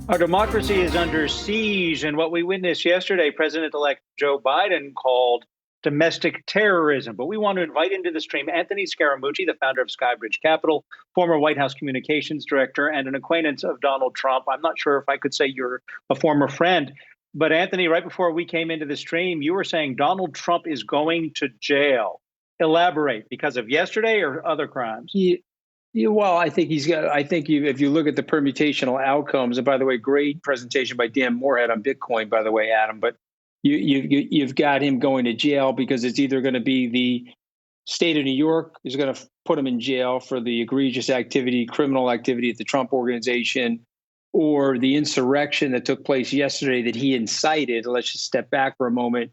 Our democracy is under siege, and what we witnessed yesterday, President-elect Joe Biden called domestic terrorism. But we want to invite into the stream Anthony Scaramucci, the founder of Skybridge Capital, former White House communications director, and an acquaintance of Donald Trump. I'm not sure if I could say you're a former friend, but Anthony, right before we came into the stream, you were saying Donald Trump is going to jail. Elaborate, because of yesterday or other crimes? Yeah, yeah, well, I think he's got. I think if you look at the permutational outcomes, and by the way, great presentation by Dan Morehead on Bitcoin, by the way, Adam. But you've got him going to jail because it's either going to be the state of New York is going to put him in jail for the egregious activity, criminal activity at the Trump organization, or the insurrection that took place yesterday that he incited. Let's just step back for a moment.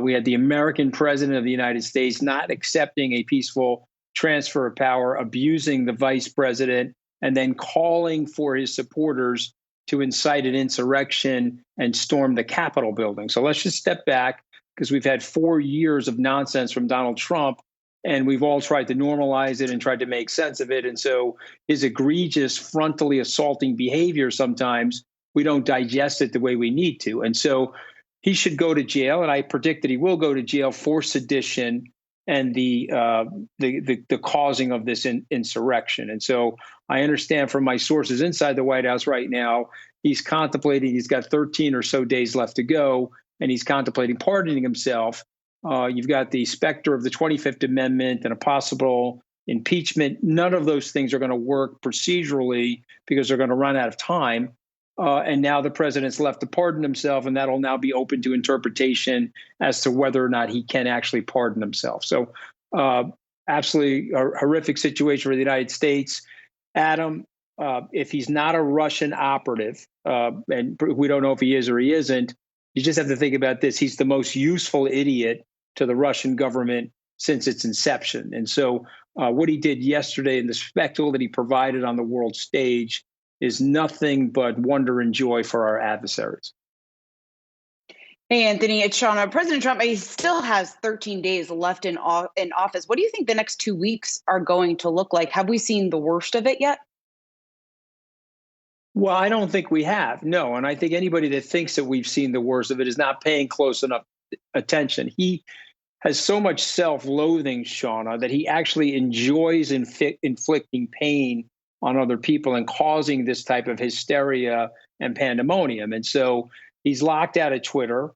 We had the American president of the United States not accepting a peaceful transfer of power, abusing the vice president, and then calling for his supporters to incite an insurrection and storm the Capitol building. So let's just step back because we've had 4 years of nonsense from Donald Trump, and we've all tried to normalize it and tried to make sense of it. And so his egregious, frontally assaulting behavior sometimes we don't digest it the way we need to. And so he should go to jail, and I predict that he will go to jail for sedition and the causing of this insurrection. And so I understand from my sources inside the White House right now, he's contemplating. He's got 13 or so days left to go, and he's contemplating pardoning himself. You've got the specter of the 25th Amendment and a possible impeachment. None of those things are going to work procedurally because they're going to run out of time. And now the president's left to pardon himself, and that'll now be open to interpretation as to whether or not he can actually pardon himself. So absolutely a horrific situation for the United States. Adam, if he's not a Russian operative, and we don't know if he is or he isn't, you just have to think about this. He's the most useful idiot to the Russian government since its inception. And so what he did yesterday and the spectacle that he provided on the world stage is nothing but wonder and joy for our adversaries. Hey, Anthony, it's Shauna. President Trump, he still has 13 days left in office. What do you think the next 2 weeks are going to look like? Have we seen the worst of it yet? Well, I don't think we have, no. And I think anybody that thinks that we've seen the worst of it is not paying close enough attention. He has so much self-loathing, Shauna, that he actually enjoys inflicting pain on other people and causing this type of hysteria and pandemonium. And so he's locked out of Twitter.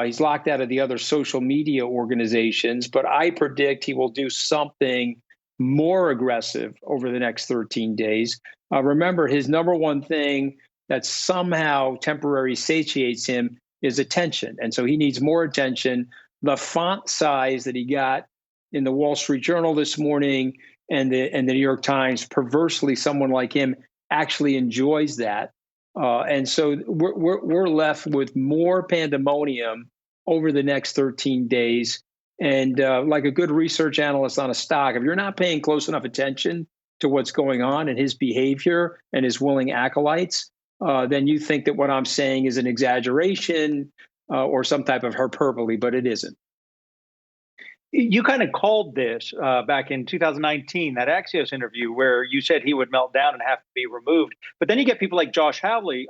He's locked out of the other social media organizations. But I predict he will do something more aggressive over the next 13 days. Remember, his number one thing that somehow temporarily satiates him is attention. And so he needs more attention. The font size that he got in the Wall Street Journal this morning and the New York Times, perversely, someone like him actually enjoys that. And so we're left with more pandemonium over the next 13 days. And like a good research analyst on a stock, if you're not paying close enough attention to what's going on and his behavior and his willing acolytes, then you think that what I'm saying is an exaggeration or some type of hyperbole, but it isn't. You kind of called this back in 2019, that Axios interview where you said he would melt down and have to be removed. But then you get people like Josh Hawley,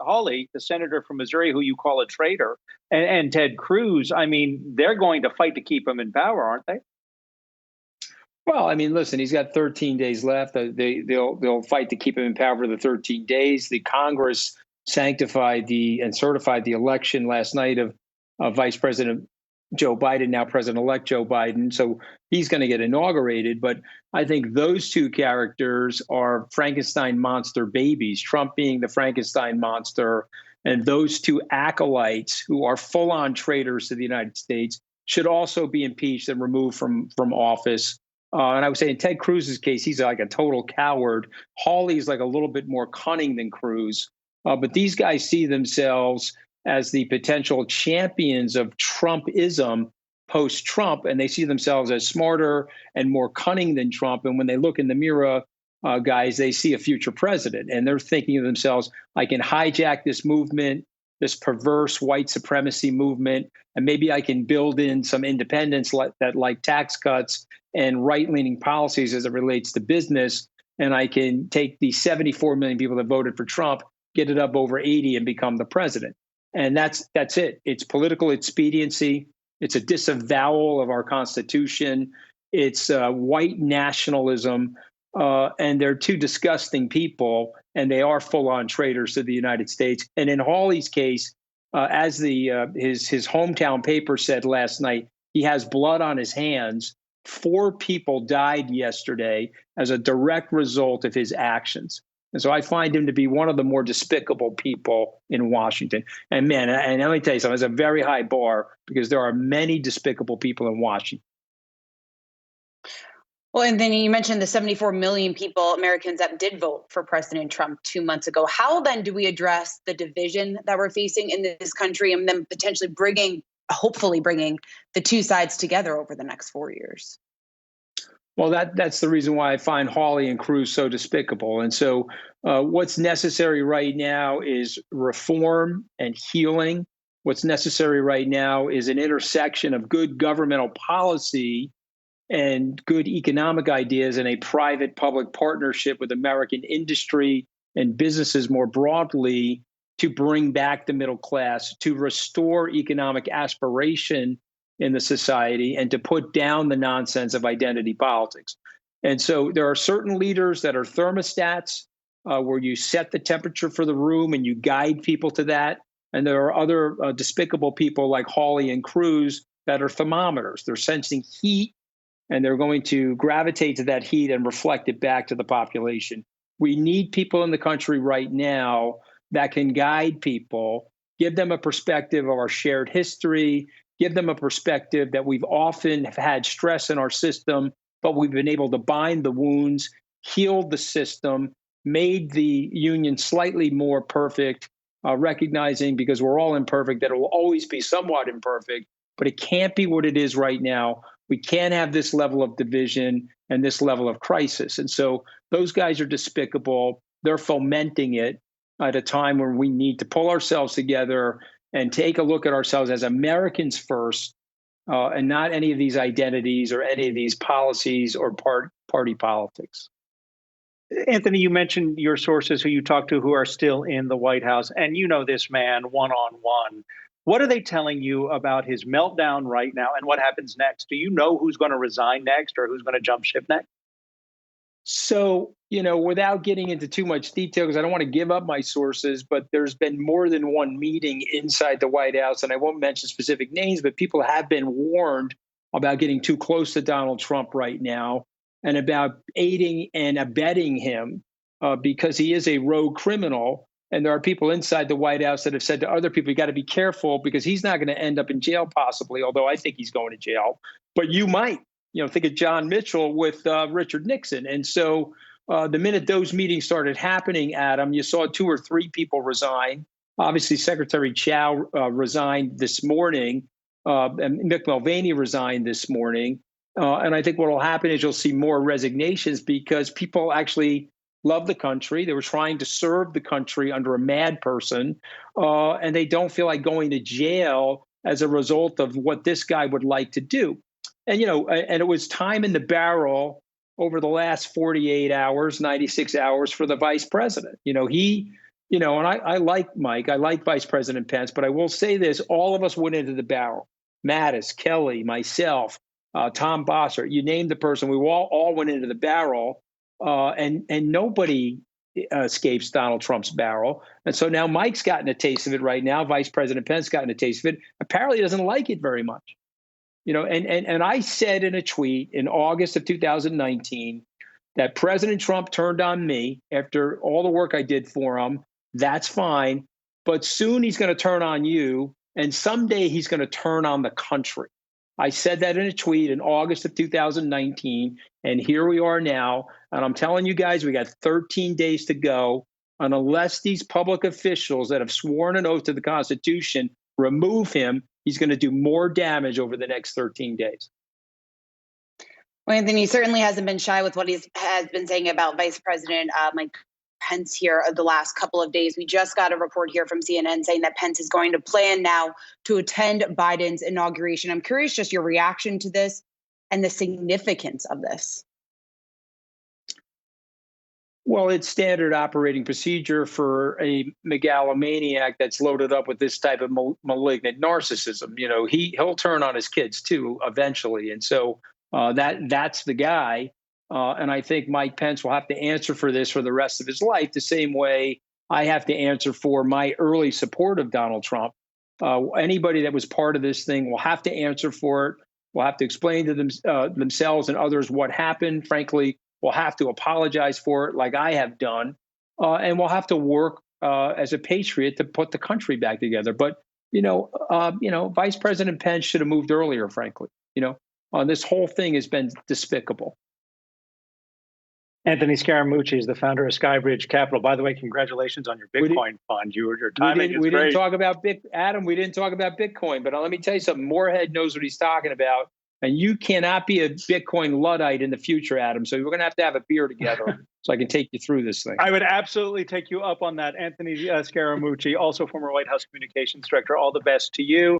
the senator from Missouri, who you call a traitor, and Ted Cruz. I mean, they're going to fight to keep him in power, aren't they? Well, I mean, listen, he's got 13 days left. They'll fight to keep him in power for the 13 days. The Congress sanctified and certified the election last night of Vice President Joe Biden, now President-elect Joe Biden. So he's going to get inaugurated. But I think those two characters are Frankenstein monster babies, Trump being the Frankenstein monster, and those two acolytes who are full-on traitors to the United States should also be impeached and removed from office. And I would say in Ted Cruz's case, he's like a total coward. Hawley's like a little bit more cunning than Cruz. But these guys see themselves as the potential champions of Trumpism post-Trump, and they see themselves as smarter and more cunning than Trump. And when they look in the mirror, guys, they see a future president, and they're thinking of themselves, I can hijack this movement, this perverse white supremacy movement, and maybe I can build in some independence like tax cuts and right-leaning policies as it relates to business, and I can take the 74 million people that voted for Trump get it up over 80 and become the president. And that's it. It's political expediency. It's a disavowal of our Constitution. It's white nationalism. And they're two disgusting people, and they are full-on traitors to the United States. And in Hawley's case, as his hometown paper said last night, he has blood on his hands. 4 people died yesterday as a direct result of his actions. And so I find him to be one of the more despicable people in Washington. And man, and let me tell you something, it's a very high bar because there are many despicable people in Washington. Well, and then you mentioned the 74 million Americans that did vote for President Trump 2 months ago. How then do we address the division that we're facing in this country and then potentially hopefully bringing the two sides together over the next 4 years? Well, that's the reason why I find Hawley and Cruz so despicable. And so what's necessary right now is reform and healing. What's necessary right now is an intersection of good governmental policy and good economic ideas and a private-public partnership with American industry and businesses more broadly to bring back the middle class, to restore economic aspiration in the society, and to put down the nonsense of identity politics. And so there are certain leaders that are thermostats, where you set the temperature for the room and you guide people to that. And there are other despicable people like Hawley and Cruz that are thermometers. They're sensing heat, and they're going to gravitate to that heat and reflect it back to the population. We need people in the country right now that can guide people, give them a perspective of our shared history, give them a perspective that we've often had stress in our system, but we've been able to bind the wounds, healed the system, made the union slightly more perfect, recognizing, because we're all imperfect, that it will always be somewhat imperfect, but it can't be what it is right now. We can't have this level of division and this level of crisis. And so those guys are despicable. They're fomenting it at a time where we need to pull ourselves together and take a look at ourselves as Americans first, and not any of these identities or any of these policies or party politics. Anthony, you mentioned your sources who you talk to who are still in the White House, and you know this man one-on-one. What are they telling you about his meltdown right now and what happens next? Do you know who's going to resign next or who's going to jump ship next? So, without getting into too much detail, because I don't want to give up my sources, but there's been more than one meeting inside the White House, and I won't mention specific names, but people have been warned about getting too close to Donald Trump right now and about aiding and abetting him because he is a rogue criminal. And there are people inside the White House that have said to other people, you got to be careful because he's not going to end up in jail possibly, although I think he's going to jail. But you might. Think of John Mitchell with Richard Nixon. And so the minute those meetings started happening, Adam, you saw 2 or 3 people resign. Obviously, Secretary Chow resigned this morning, and Mick Mulvaney resigned this morning. And I think what will happen is you'll see more resignations because people actually love the country. They were trying to serve the country under a mad person, and they don't feel like going to jail as a result of what this guy would like to do. And, and it was time in the barrel over the last 48 hours, 96 hours for the vice president. And I like Mike, I like Vice President Pence, but I will say this, all of us went into the barrel. Mattis, Kelly, myself, Tom Bossert, you name the person, we all went into the barrel, and nobody escapes Donald Trump's barrel. And so now Mike's gotten a taste of it right now. Vice President Pence gotten a taste of it. Apparently he doesn't like it very much. And I said in a tweet in August of 2019 that President Trump turned on me after all the work I did for him. That's fine. But soon he's going to turn on you. And someday he's going to turn on the country. I said that in a tweet in August of 2019. And here we are now. And I'm telling you guys, we got 13 days to go. And unless these public officials that have sworn an oath to the Constitution remove him, he's going to do more damage over the next 13 days. Well, Anthony certainly hasn't been shy with what he has been saying about Vice President Mike Pence here the last couple of days. We just got a report here from CNN saying that Pence is going to plan now to attend Biden's inauguration. I'm curious just your reaction to this and the significance of this. Well, it's standard operating procedure for a megalomaniac that's loaded up with this type of malignant narcissism. He'll turn on his kids too eventually, and so that's the guy. And I think Mike Pence will have to answer for this for the rest of his life, the same way I have to answer for my early support of Donald Trump. Anybody that was part of this thing will have to answer for it. Will have to explain to themselves and others what happened. Frankly, will have to apologize for it, like I have done, and we'll have to work as a patriot to put the country back together. But Vice President Pence should have moved earlier. Frankly, this whole thing has been despicable. Anthony Scaramucci is the founder of Skybridge Capital. By the way, congratulations on your Bitcoin fund. Your timing is we great. Didn't talk about Adam. We didn't talk about Bitcoin, but let me tell you something. Moorhead knows what he's talking about, and you cannot be a Bitcoin Luddite in the future, Adam. So we're going to have a beer together so I can take you through this thing. I would absolutely take you up on that, Anthony Scaramucci, also former White House communications director. All the best to you.